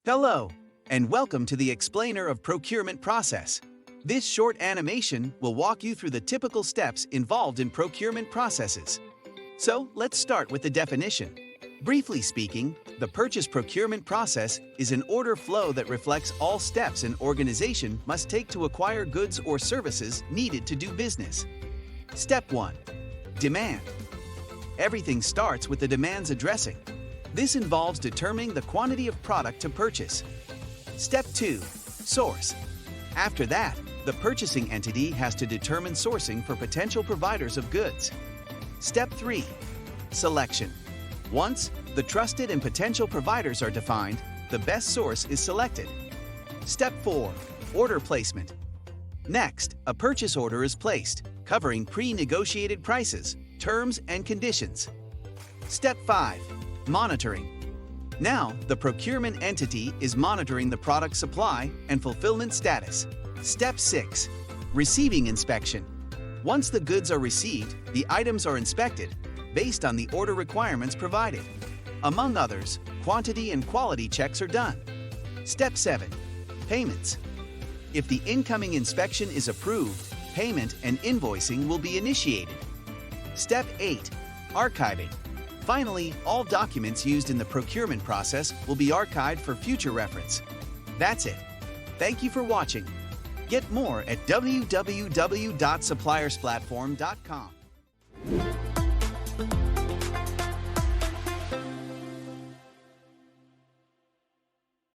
Hello, and welcome to the explainer of procurement process. This short animation will walk you through the typical steps involved in procurement processes. So let's start with the definition. Briefly speaking, the purchase procurement process is an order flow that reflects all steps an organization must take to acquire goods or services needed to do business. Step 1. Demand. Everything starts with the demands addressing. This involves determining the quantity of product to purchase. Step 2. Source. After that, the purchasing entity has to determine sourcing for potential providers of goods. Step 3. Selection. Once the trusted and potential providers are defined, the best source is selected. Step 4. Order placement. Next, a purchase order is placed, covering pre-negotiated prices, terms, and conditions. Step 5. Monitoring. Now, the procurement entity is monitoring the product supply and fulfillment status. Step 6. Receiving inspection. Once the goods are received, the items are inspected based on the order requirements provided. Among others, quantity and quality checks are done. Step 7. Payments. If the incoming inspection is approved, payment and invoicing will be initiated. Step 8. Archiving. Finally, all documents used in the procurement process will be archived for future reference. That's it. Thank you for watching. Get more at www.suppliersplatform.com.